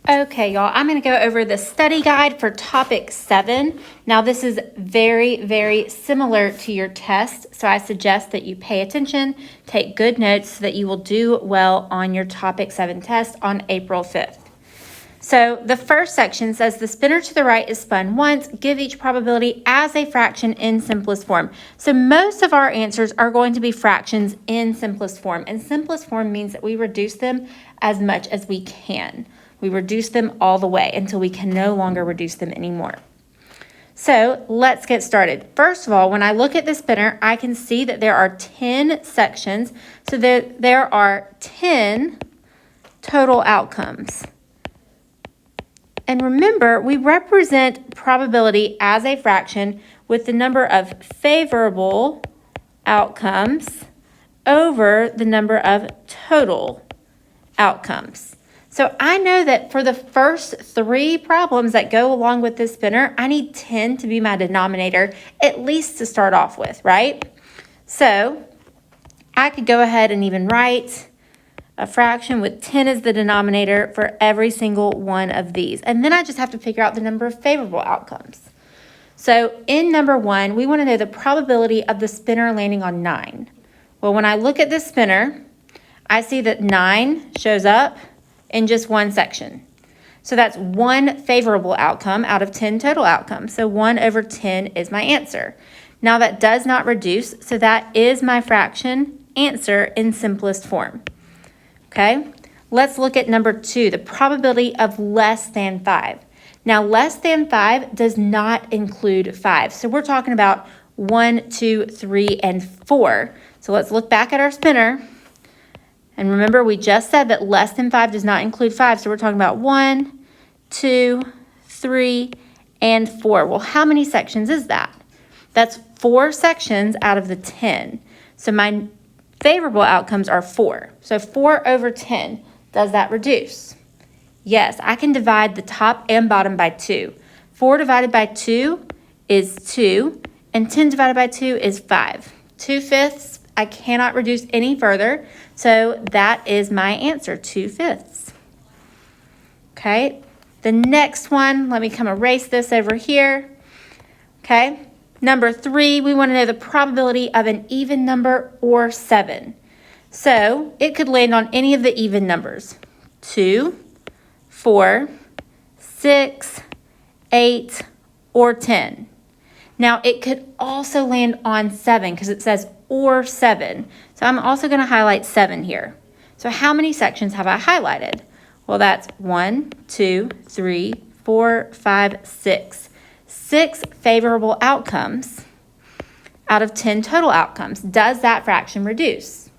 Okay, y'all, I'm going to go over the study guide for topic 7. Now, this is very, very similar to your test, so I suggest that you pay attention, take good notes so that you will do well on your topic 7 test on April 5th. So the first section says the spinner to the right is spun once, give each probability as a fraction in simplest form. So most of our answers are going to be fractions in simplest form, and simplest form means that we reduce them as much as we can. We reduce them all the way until we can no longer reduce them anymore. So let's get started. First of all, when I look at the spinner, I can see that there are 10 sections. So there are 10 total outcomes. And remember, we represent probability as a fraction with the number of favorable outcomes over the number of total outcomes. So I know that for the first 3 problems that go along with this spinner, I need 10 to be my denominator, at least to start off with, right? So I could go ahead and even write a fraction with 10 as the denominator for every single one of these. And then I just have to figure out the number of favorable outcomes. So in number 1, we want to know the probability of the spinner landing on 9. Well, when I look at this spinner, I see that 9 shows up in just one section. So that's one favorable outcome out of 10 total outcomes. So 1 over 10 is my answer. Now that does not reduce, so that is my fraction answer in simplest form. Okay, let's look at number 2, the probability of less than 5. Now, less than 5 does not include 5. So we're talking about 1, 2, 3, and 4. So let's look back at our spinner. And remember, we just said that less than 5 does not include 5. So we're talking about 1, 2, 3, and 4. Well, how many sections is that? That's 4 sections out of the 10. So my favorable outcomes are 4. So 4 over 10, does that reduce? Yes, I can divide the top and bottom by 2. 4 divided by 2 is 2, and 10 divided by 2 is 5. 2/5, I cannot reduce any further, so that is my answer, 2/5. Okay, the next one, let me come erase this over here. Okay. Number 3, we want to know the probability of an even number or 7. So it could land on any of the even numbers. 2, 4, 6, 8, or 10. Now it could also land on 7 because it says or 7. So I'm also going to highlight 7 here. So how many sections have I highlighted? Well, that's 1, 2, 3, 4, 5, 6. 6 favorable outcomes out of 10 total outcomes. Does that fraction reduce?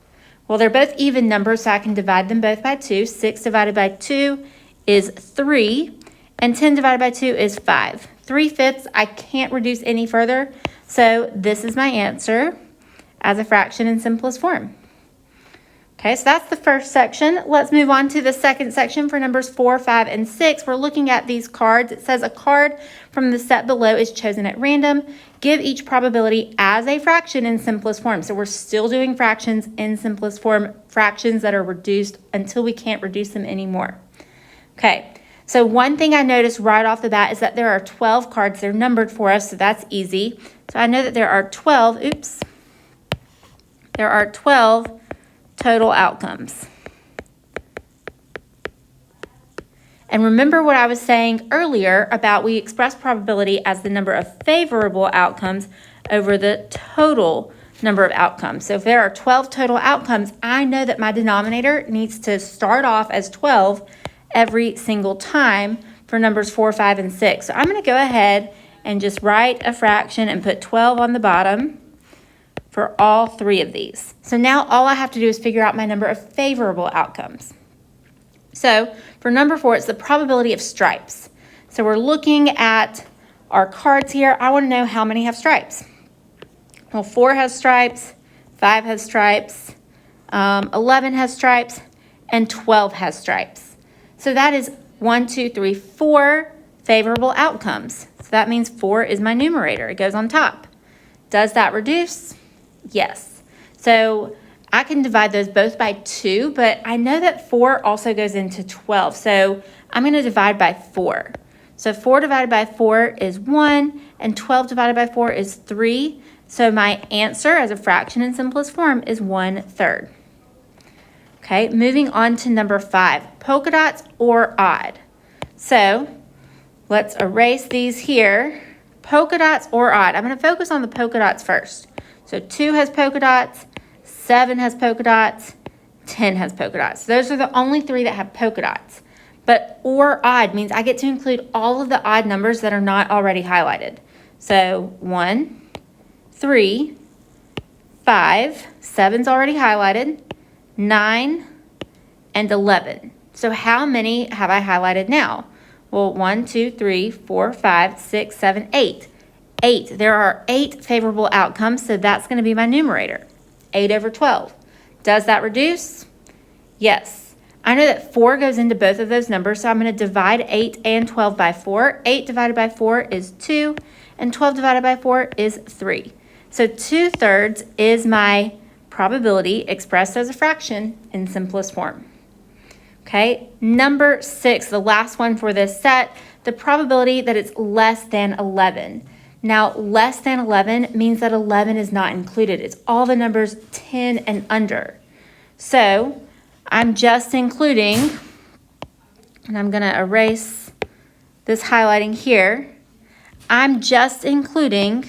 Well, they're both even numbers, so I can divide them both by 2. 6 divided by 2 is 3, and 10 divided by 2 is 5. 3/5, I can't reduce any further, so this is my answer as a fraction in simplest form. Okay, so that's the first section. Let's move on to the second section for numbers 4, 5, and 6. We're looking at these cards. It says a card from the set below is chosen at random. Give each probability as a fraction in simplest form. So we're still doing fractions in simplest form, fractions that are reduced until we can't reduce them anymore. Okay, so one thing I noticed right off the bat is that there are 12 cards. They're numbered for us, so that's easy. So I know that there are 12, there are 12 total outcomes. And remember what I was saying earlier about we express probability as the number of favorable outcomes over the total number of outcomes. So if there are 12 total outcomes, I know that my denominator needs to start off as 12 every single time for numbers 4, 5, and 6. So I'm going to go ahead and just write a fraction and put 12 on the bottom for all 3 of these. So now all I have to do is figure out my number of favorable outcomes. So for number 4, it's the probability of stripes. So we're looking at our cards here. I want to know how many have stripes. Well, 4 has stripes, 5 has stripes, 11 has stripes, and 12 has stripes. So that is 1, 2, 3, 4 favorable outcomes. So that means 4 is my numerator. It goes on top. Does that reduce? Yes. So I can divide those both by 2, but I know that 4 also goes into 12. So I'm going to divide by 4. So 4 divided by 4 is 1, and 12 divided by 4 is 3. So my answer as a fraction in simplest form is 1/3. Okay, moving on to number 5, polka dots or odd. So let's erase these here. Polka dots or odd. I'm going to focus on the polka dots first. So 2 has polka dots, 7 has polka dots, 10 has polka dots. Those are the only 3 that have polka dots. But or odd means I get to include all of the odd numbers that are not already highlighted. So 1, 3, 5, 7's already highlighted, 9, and 11. So how many have I highlighted now? Well, 1, 2, 3, 4, 5, 6, 7, 8. 8. There are 8 favorable outcomes, so that's going to be my numerator. 8 over 12. Does that reduce? Yes. I know that 4 goes into both of those numbers, so I'm going to divide 8 and 12 by 4. 8 divided by 4 is 2, and 12 divided by 4 is 3. So 2/3 is my probability expressed as a fraction in simplest form. Okay, number 6, the last one for this set, the probability that it's less than 11. Now, less than 11 means that 11 is not included. It's all the numbers 10 and under. So I'm just including, and I'm going to erase this highlighting here. I'm just including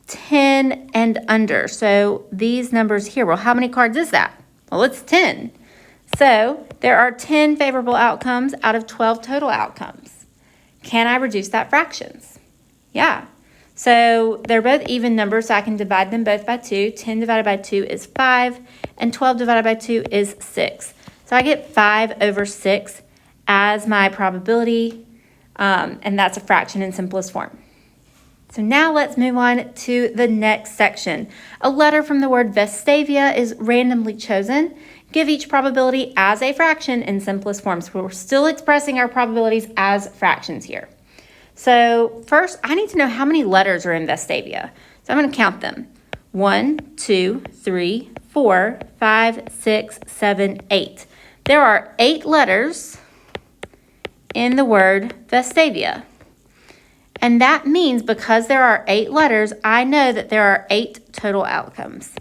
10 and under. So these numbers here, well, how many cards is that? Well, it's 10. So there are 10 favorable outcomes out of 12 total outcomes. Can I reduce that fractions? Yeah. So they're both even numbers, so I can divide them both by 2. 10 divided by 2 is 5, and 12 divided by 2 is 6. So I get 5 over 6 as my probability, and that's a fraction in simplest form. So now let's move on to the next section. A letter from the word Vestavia is randomly chosen. Give each probability as a fraction in simplest form. So we're still expressing our probabilities as fractions here. So first, I need to know how many letters are in Vestavia. So I'm going to count them. 1, 2, 3, 4, 5, 6, 7, 8. There are 8 letters in the word Vestavia. And that means because there are 8 letters, I know that there are 8 total outcomes.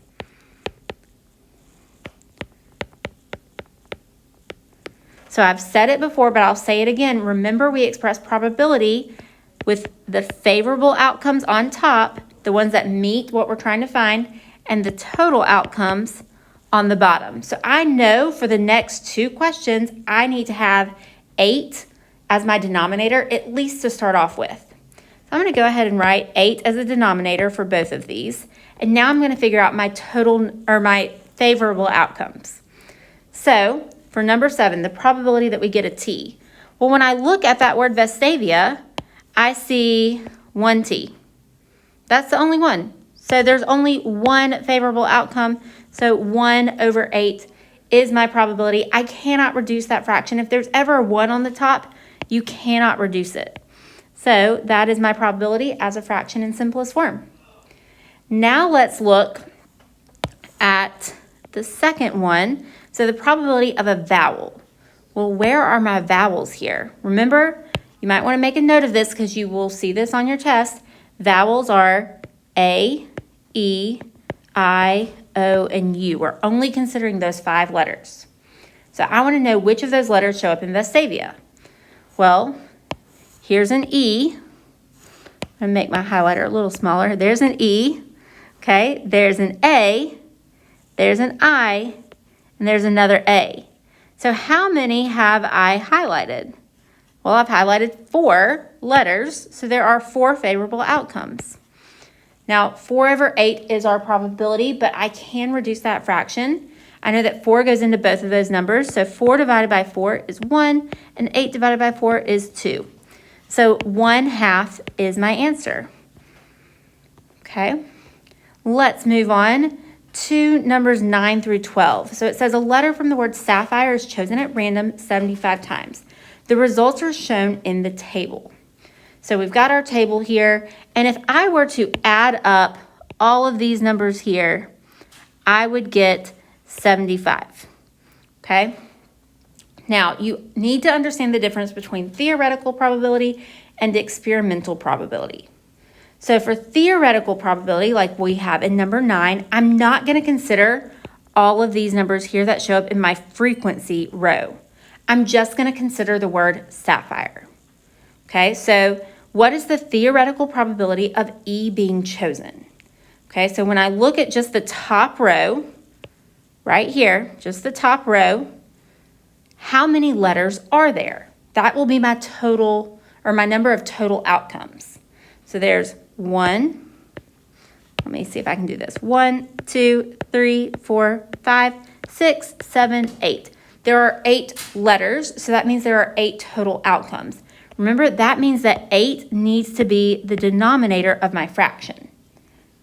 So I've said it before, but I'll say it again. Remember, we express probability with the favorable outcomes on top, the ones that meet what we're trying to find, and the total outcomes on the bottom. So I know for the next 2 questions, I need to have 8 as my denominator, at least to start off with. So I'm going to go ahead and write 8 as a denominator for both of these. And now I'm going to figure out my total or my favorable outcomes. So for number 7, the probability that we get a T. Well, when I look at that word Vestavia, I see 1 T. That's the only one. So there's only one favorable outcome. So 1 over 8 is my probability. I cannot reduce that fraction. If there's ever a 1 on the top, you cannot reduce it. So that is my probability as a fraction in simplest form. Now let's look at the second one. So the probability of a vowel. Well, where are my vowels here? Remember, you might want to make a note of this because you will see this on your test. Vowels are A, E, I, O, and U. We're only considering those 5 letters. So I want to know which of those letters show up in Vestavia. Well, here's an E. I'm going to make my highlighter a little smaller. There's an E. Okay, there's an A. There's an I. And there's another A. So how many have I highlighted? Well, I've highlighted 4 letters, so there are 4 favorable outcomes. Now, 4 over 8 is our probability, but I can reduce that fraction. I know that 4 goes into both of those numbers, so 4 divided by 4 is 1, and 8 divided by 4 is 2. So 1/2 is my answer. Okay, let's move on to numbers 9 through 12. So it says a letter from the word sapphire is chosen at random 75 times. The results are shown in the table. So we've got our table here, and if I were to add up all of these numbers here, I would get 75. Okay? Now, you need to understand the difference between theoretical probability and experimental probability. So for theoretical probability, like we have in number 9, I'm not going to consider all of these numbers here that show up in my frequency row. I'm just going to consider the word sapphire. Okay, so what is the theoretical probability of E being chosen? Okay, so when I look at just the top row, right here, just the top row, how many letters are there? That will be my total, or my number of total outcomes. So there's 1, let me see if I can do this. 1, 2, 3, 4, 5, 6, 7, 8. There are 8 letters, so that means there are 8 total outcomes. Remember, that means that 8 needs to be the denominator of my fraction.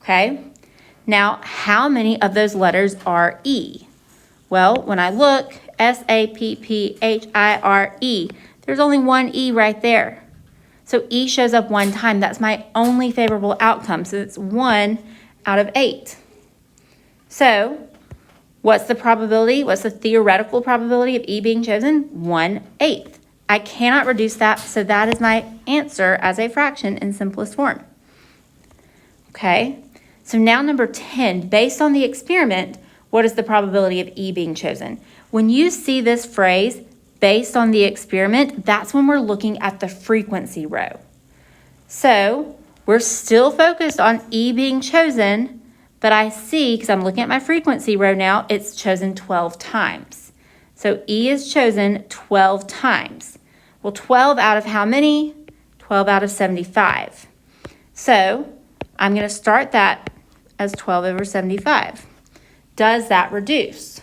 Okay? Now, how many of those letters are E? Well, when I look, S-A-P-P-H-I-R-E, there's only one E right there. So E shows up one time. That's my only favorable outcome. So it's 1 out of 8. So what's the probability? What's the theoretical probability of E being chosen? 1/8. I cannot reduce that, so that is my answer as a fraction in simplest form. Okay, so now number 10, based on the experiment, what is the probability of E being chosen? When you see this phrase, based on the experiment, that's when we're looking at the frequency row. So we're still focused on E being chosen, but I see, because I'm looking at my frequency row now, it's chosen 12 times. So E is chosen 12 times. Well, 12 out of how many? 12 out of 75. So I'm going to start that as 12 over 75. Does that reduce?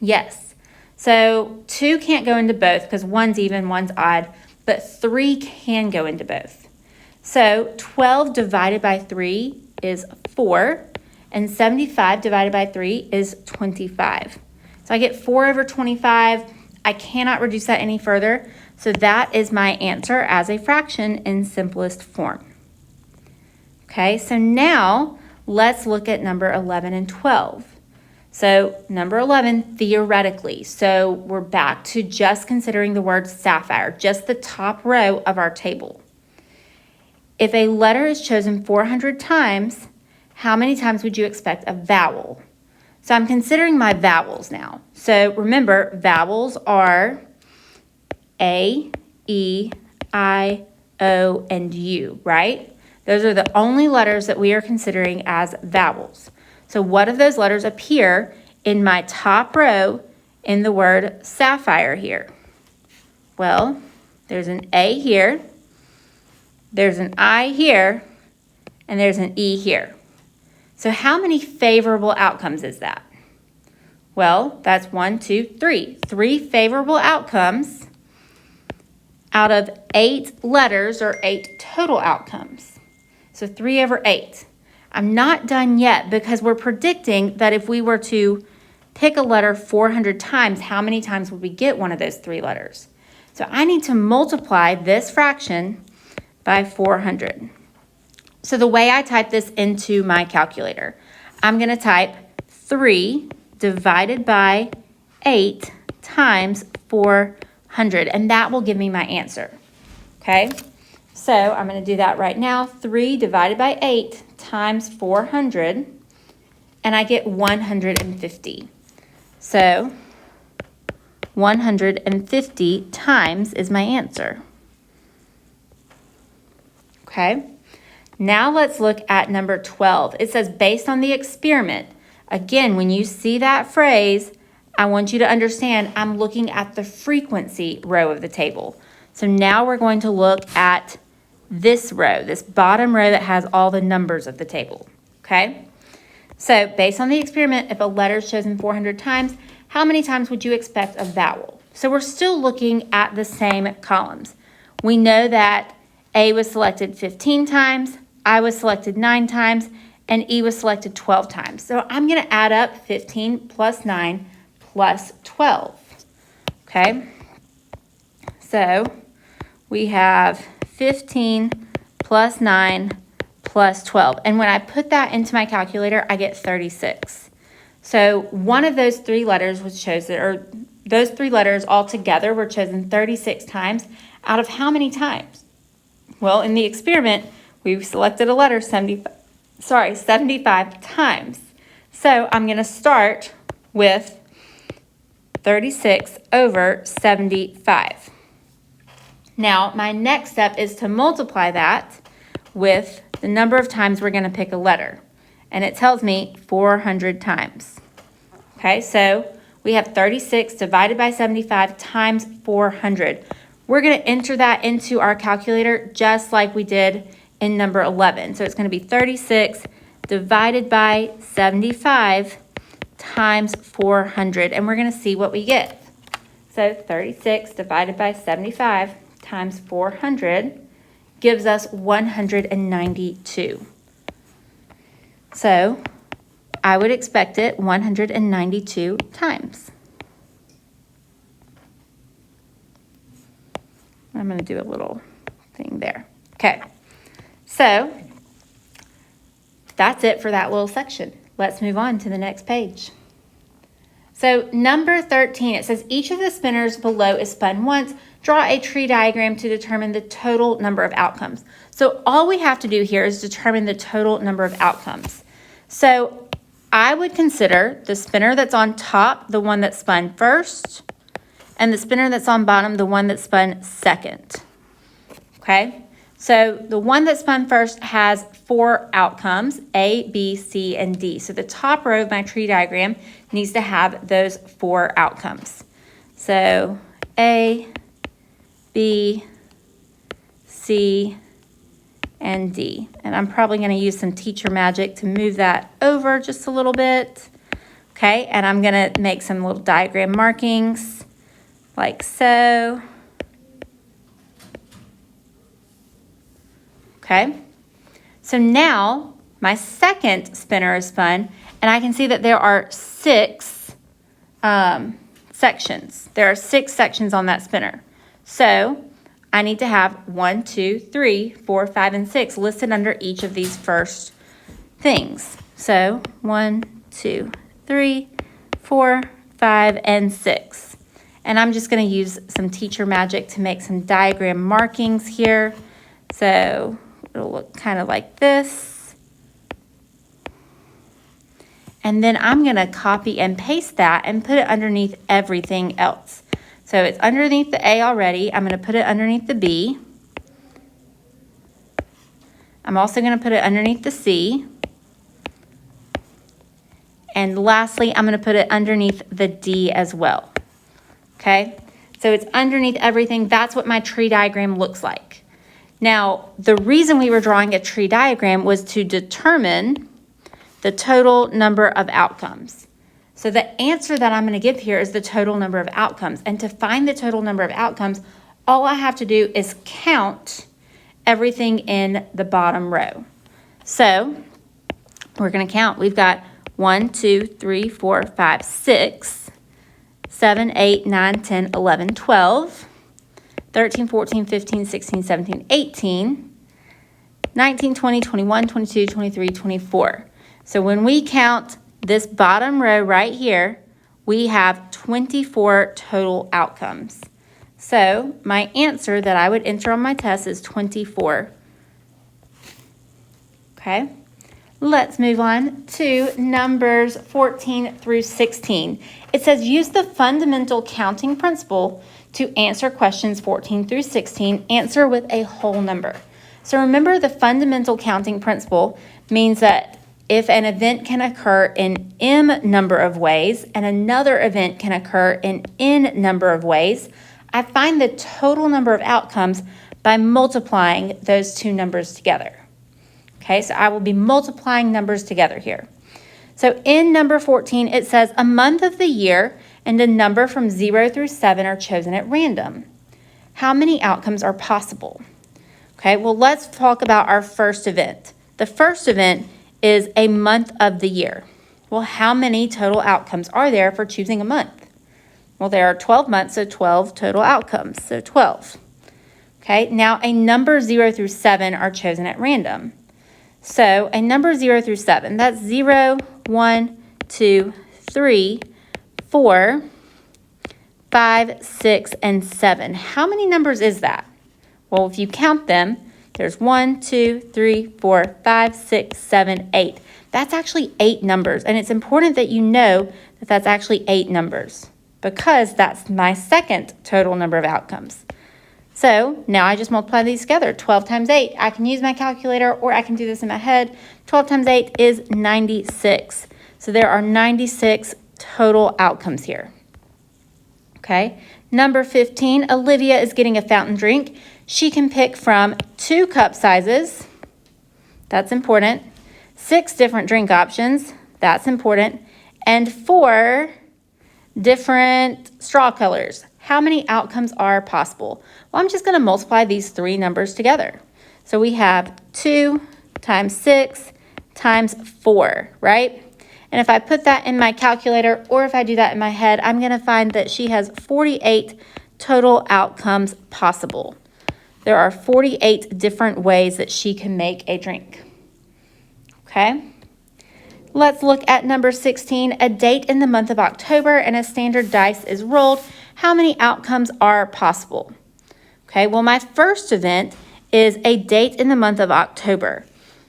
Yes. So 2 can't go into both because one's even, one's odd, but 3 can go into both. So 12 divided by 3 is 4, and 75 divided by 3 is 25. So I get 4 over 25. I cannot reduce that any further. So that is my answer as a fraction in simplest form. Okay, so now let's look at number 11 and 12. So number 11, theoretically. So we're back to just considering the word sapphire, just the top row of our table. If a letter is chosen 400 times, how many times would you expect a vowel? So I'm considering my vowels now. So remember, vowels are A, E, I, O, and U, right? Those are the only letters that we are considering as vowels. So what of those letters appear in my top row in the word sapphire here? Well, there's an A here, there's an I here, and there's an E here. So how many favorable outcomes is that? Well, that's 1, 2, 3. 3 favorable outcomes out of 8 letters, or 8 total outcomes. So 3 over 8. I'm not done yet because we're predicting that if we were to pick a letter 400 times, how many times would we get one of those 3 letters? So I need to multiply this fraction by 400. So the way I type this into my calculator, I'm going to type 3 divided by 8 times 400, and that will give me my answer. Okay, so I'm going to do that right now. 3 divided by 8 times 400, and I get 150. So 150 times is my answer. Okay, now let's look at number 12. It says based on the experiment. Again, when you see that phrase, I want you to understand I'm looking at the frequency row of the table. So now we're going to look at this row, this bottom row that has all the numbers of the table, okay? So based on the experiment, if a letter is chosen 400 times, how many times would you expect a vowel? So we're still looking at the same columns. We know that A was selected 15 times, I was selected 9 times, and E was selected 12 times. So I'm going to add up 15 plus 9 plus 12, okay? So we have 15 plus 9 plus 12. And when I put that into my calculator, I get 36. So one of those 3 letters was chosen, or those three letters all together were chosen 36 times out of how many times? Well, in the experiment, we selected a letter 75 times. So I'm going to start with 36 over 75. Now, my next step is to multiply that with the number of times we're going to pick a letter. And it tells me 400 times. Okay, so we have 36 divided by 75 times 400. We're going to enter that into our calculator just like we did in number 11. So it's going to be 36 divided by 75 times 400. And we're going to see what we get. So 36 divided by 75 times 400 gives us 192. So I would expect it 192 times. I'm going to do a little thing there. Okay, so that's it for that little section. Let's move on to the next page. So number 13, it says each of the spinners below is spun once. Draw a tree diagram to determine the total number of outcomes. So all we have to do here is determine the total number of outcomes. So I would consider the spinner that's on top the one that spun first, and the spinner that's on bottom the one that spun second. Okay, so the one that spun first has 4 outcomes, A, B, C, and D. So the top row of my tree diagram needs to have those 4 outcomes. So A, B, C, and D. And I'm probably going to use some teacher magic to move that over just a little bit. Okay, and I'm going to make some little diagram markings like so. Okay, so now my second spinner is spun, and I can see that there are 6 sections. There are 6 sections on that spinner. So I need to have 1, 2, 3, 4, 5, and 6 listed under each of these first things. So 1, 2, 3, 4, 5, and 6. And I'm just going to use some teacher magic to make some diagram markings here. So it'll look kind of like this. And then I'm going to copy and paste that and put it underneath everything else. So it's underneath the A already. I'm going to put it underneath the B. I'm also going to put it underneath the C. And lastly, I'm going to put it underneath the D as well. Okay, so it's underneath everything. That's what my tree diagram looks like. Now, the reason we were drawing a tree diagram was to determine the total number of outcomes. So the answer that I'm going to give here is the total number of outcomes. And to find the total number of outcomes, all I have to do is count everything in the bottom row. So we're going to count. We've got 1, 2, 3, 4, 5, 6, 7, 8, 9, 10, 11, 12, 13, 14, 15, 16, 17, 18, 19, 20, 21, 22, 23, 24. So when we count this bottom row right here, we have 24 total outcomes. So my answer that I would enter on my test is 24. Okay, let's move on to numbers 14 through 16. It says use the fundamental counting principle to answer questions 14 through 16. Answer with a whole number. So remember, the fundamental counting principle means that if an event can occur in M number of ways and another event can occur in N number of ways, I find the total number of outcomes by multiplying those two numbers together. Okay, so I will be multiplying numbers together here. So in number 14, it says a month of the year and a number from 0 through 7 are chosen at random. How many outcomes are possible? Okay, well, let's talk about our first event. The first event is a month of the year. Well, how many total outcomes are there for choosing a month? Well, there are 12 months, so 12 total outcomes, so 12. Okay, now a number 0 through 7 are chosen at random. So a number 0 through 7, that's 0, 1, 2, 3, 4, 5, 6, and 7. How many numbers is that? Well, if you count them, there's 1, 2, 3, 4, 5, 6, 7, 8. That's actually 8 numbers, and it's important that you know that that's actually 8 numbers because that's my second total number of outcomes. So now I just multiply these together. 12 times 8. I can use my calculator or I can do this in my head. 12 times 8 is 96. So there are 96 total outcomes here. Okay. Number 15, Olivia is getting a fountain drink. She can pick from 2 cup sizes. That's important. 6 different drink options. That's important. And 4 different straw colors. How many outcomes are possible? Well, I'm just going to multiply these 3 numbers together. So we have 2 times 6 times 4, right? And if I put that in my calculator or if I do that in my head, I'm going to find that she has 48 total outcomes possible. There are 48 different ways that she can make a drink. Okay? Let's look at number 16, a date in the month of October and a standard dice is rolled. How many outcomes are possible? Okay, well, my first event is a date in the month of October.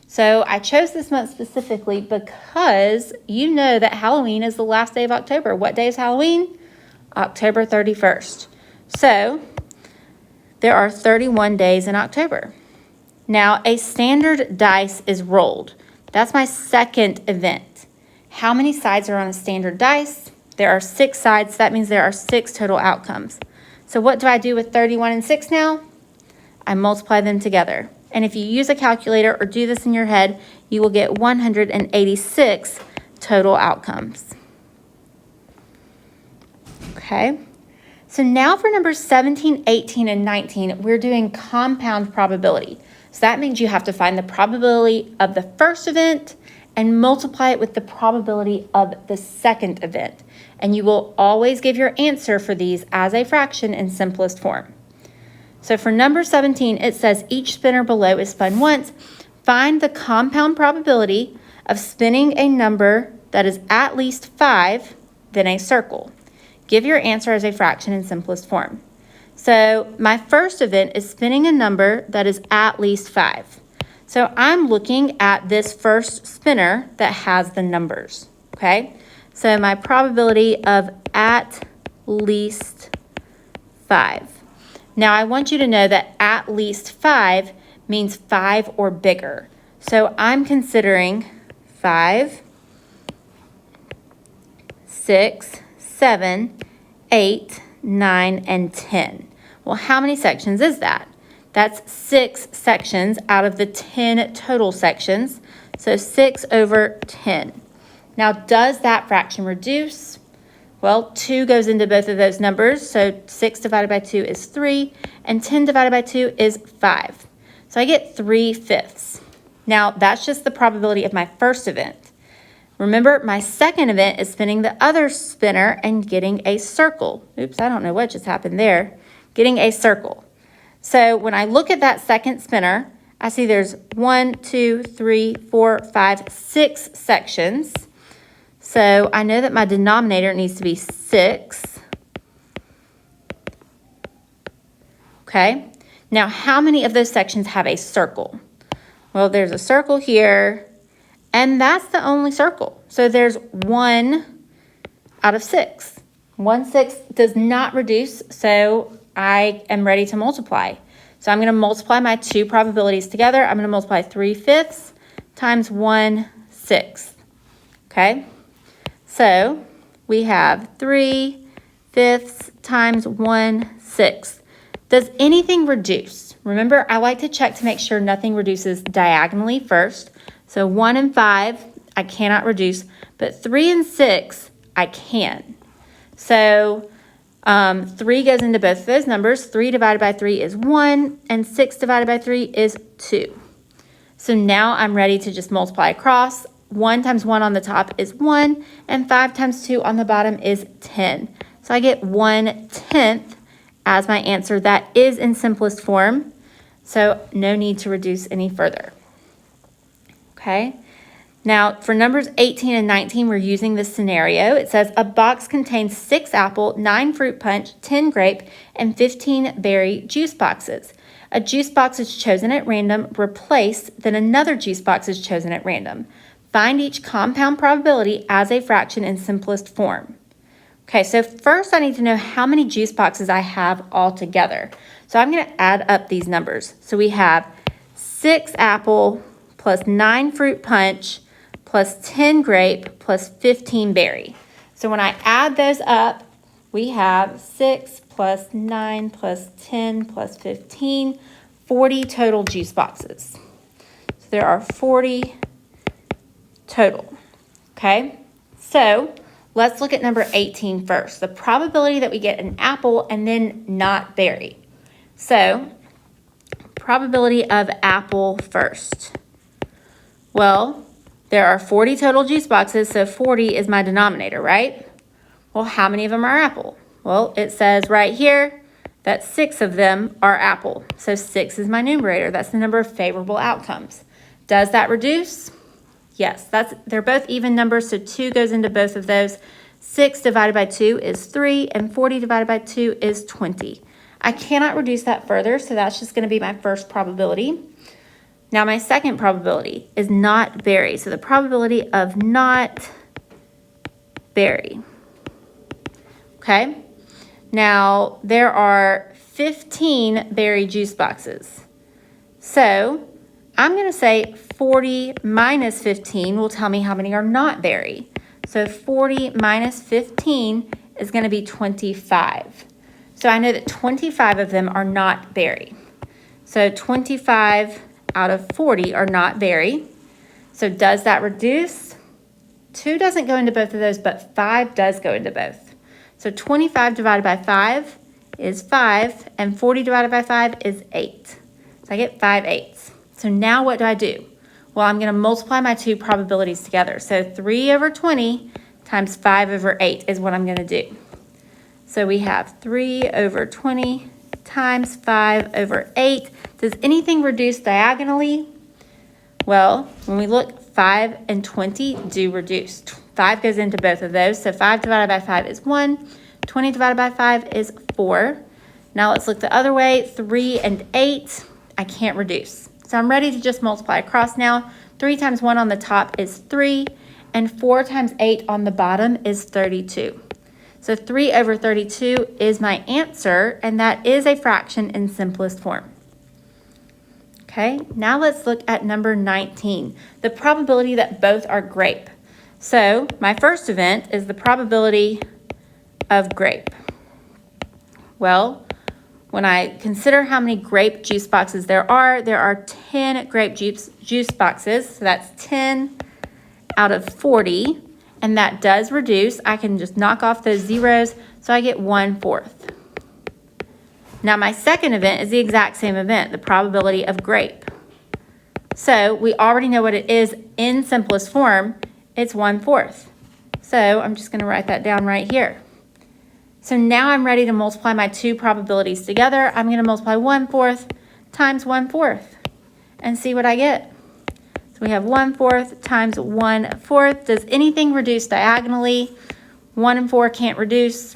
So I chose this month specifically because you know that Halloween is the last day of October. What day is Halloween? October 31st. So there are 31 days in October. Now, a standard dice is rolled. That's my second event. How many sides are on a standard dice? There are 6 sides. That means there are 6 total outcomes. So what do I do with 31 and 6 now? I multiply them together. And if you use a calculator or do this in your head, you will get 186 total outcomes. Okay. So now for numbers 17, 18, and 19, we're doing compound probability. So that means you have to find the probability of the first event and multiply it with the probability of the second event. And you will always give your answer for these as a fraction in simplest form. So for number 17, it says each spinner below is spun once. Find the compound probability of spinning a number that is at least 5, then a circle. Give your answer as a fraction in simplest form. So my first event is spinning a number that is at least 5. So I'm looking at this first spinner that has the numbers, okay? So my probability of at least 5. Now I want you to know that at least 5 means 5 or bigger. So I'm considering 5, 6, 7, 8, 9, and 10. Well, how many sections is that? That's 6 sections out of the 10 total sections. So 6 over 10. Now, does that fraction reduce? Well, 2 goes into both of those numbers. So 6 divided by 2 is 3, and 10 divided by 2 is 5. So I get 3/5. Now, that's just the probability of my first event. Remember, my second event is spinning the other spinner and getting a circle. Oops, I don't know what just happened there. Getting a circle. So when I look at that second spinner, I see there's 1, 2, 3, 4, 5, 6 sections. So I know that my denominator needs to be 6. Okay. Now, how many of those sections have a circle? Well, there's a circle here, and that's the only circle. So there's 1 out of 6. 1/6 does not reduce, so I am ready to multiply. So I'm going to multiply my 2 probabilities together. I'm going to multiply 3/5 times 1/6. Okay? So we have 3/5 times 1/6. Does anything reduce? Remember, I like to check to make sure nothing reduces diagonally first. So 1 and 5, I cannot reduce, but 3 and 6, I can. So 3 goes into both of those numbers. 3 divided by 3 is 1, and 6 divided by 3 is 2. So now I'm ready to just multiply across. 1 times 1 on the top is 1, and 5 times 2 on the bottom is 10. So I get 1/10 as my answer. That is in simplest form, so no need to reduce any further. Okay, Now, for numbers 18 and 19, we're using this scenario. It says a box contains 6 apple, 9 fruit punch, 10 grape, and 15 berry juice boxes. A juice box is chosen at random, replaced, then another juice box is chosen at random. Find each compound probability as a fraction in simplest form. Okay, so first I need to know how many juice boxes I have altogether. So I'm going to add up these numbers. So we have 6 apple plus 9 fruit punch plus 10 grape plus 15 berry. So when I add those up, we have 6 plus 9 plus 10 plus 15, 40 total juice boxes. So there are 40 total. Okay, so let's look at number 18 first. The probability that we get an apple and then not berry. So probability of apple first. Well, there are 40 total juice boxes, so 40 is my denominator, right? Well, how many of them are apple? Well, it says right here that 6 of them are apple. So 6 is my numerator. That's the number of favorable outcomes. Does that reduce? Yes, they're both even numbers, so 2 goes into both of those. 6 divided by 2 is 3, and 40 divided by 2 is 20. I cannot reduce that further, so that's just going to be my first probability. Now my second probability is not berry. So the probability of not berry. Okay. Now there are 15 berry juice boxes. So I'm going to say 40 minus 15 will tell me how many are not berry. So 40 minus 15 is going to be 25. So I know that 25 of them are not berry. So 25 out of 40 are not berry. So does that reduce? 2 doesn't go into both of those, but 5 does go into both. So 25 divided by 5 is 5, and 40 divided by 5 is 8. So I get 5/8. So now what do? Well, I'm going to multiply my 2 probabilities together. So 3 over 20 times 5 over 8 is what I'm going to do. So we have 3 over 20 times 5 over 8. Does anything reduce diagonally? Well, when we look, 5 and 20 do reduce. 5 goes into both of those. So 5 divided by 5 is 1. 20 divided by 5 is 4. Now let's look the other way. 3 and 8, I can't reduce. So I'm ready to just multiply across now. 3 times 1 on the top is 3, and 4 times 8 on the bottom is 32. So 3 over 32 is my answer, and that is a fraction in simplest form. Okay, now let's look at number 19, the probability that both are grape. So my first event is the probability of grape. Well, when I consider how many grape juice boxes there are 10 grape juice boxes. So that's 10 out of 40, and that does reduce. I can just knock off those zeros, so I get 1/4. Now my second event is the exact same event, the probability of grape. So we already know what it is in simplest form. It's 1/4. So I'm just going to write that down right here. So now I'm ready to multiply my 2 probabilities together. I'm going to multiply 1/4 times 1/4 and see what I get. So we have 1/4 times 1/4. Does anything reduce diagonally? 1 and 4 can't reduce.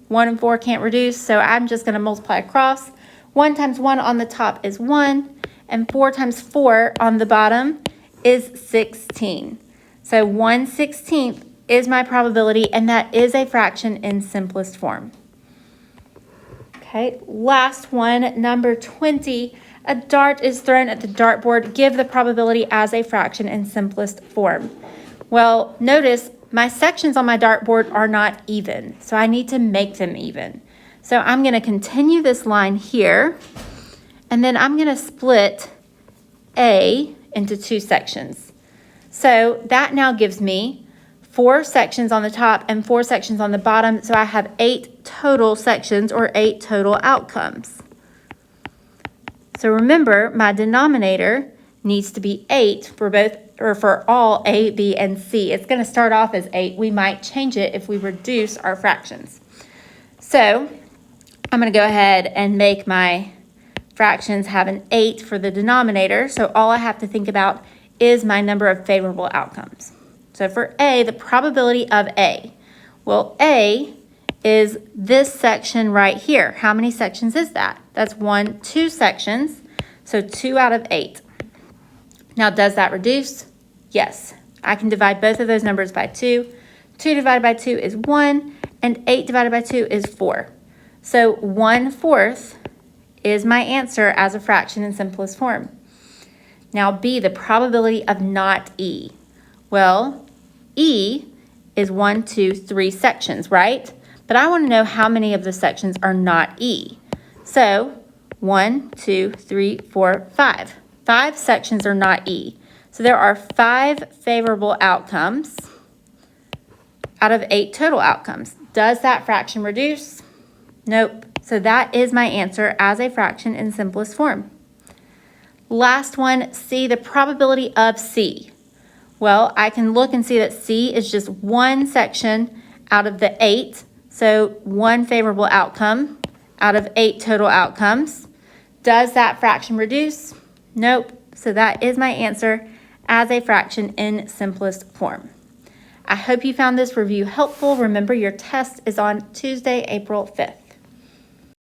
1 and 4 can't reduce, so I'm just going to multiply across. 1 times 1 on the top is 1, and 4 times 4 on the bottom is 16. So 1/16 is my probability, and that is a fraction in simplest form. Okay, last one, number 20. A dart is thrown at the dartboard. Give the probability as a fraction in simplest form. Well, notice my sections on my dartboard are not even, so I need to make them even. So I'm going to continue this line here, and then I'm going to split A into 2 sections. So that now gives me 4 sections on the top and 4 sections on the bottom, so I have 8 total sections or 8 total outcomes. So remember, my denominator needs to be 8 for both, or for all A, B, and C. It's going to start off as 8. We might change it if we reduce our fractions. So I'm going to go ahead and make my fractions have an 8 for the denominator. So all I have to think about is my number of favorable outcomes. So for A, the probability of A. Well, A is this section right here. How many sections is that? That's 2 sections, so 2 out of 8. Now, does that reduce? Yes. I can divide both of those numbers by 2. 2 divided by 2 is 1, and 8 divided by 2 is 4. So 1/4 is my answer as a fraction in simplest form. Now B, the probability of not E. Well, E is 1, 2, 3 sections, right? But I want to know how many of the sections are not E. So 1, 2, 3, 4, 5. 5 sections are not E. So there are 5 favorable outcomes out of 8 total outcomes. Does that fraction reduce? Nope. So that is my answer as a fraction in simplest form. Last one, C, the probability of C. Well, I can look and see that C is just 1 section out of the 8. So 1 favorable outcome out of 8 total outcomes. Does that fraction reduce? Nope. So that is my answer as a fraction in simplest form. I hope you found this review helpful. Remember, your test is on Tuesday, April 5th.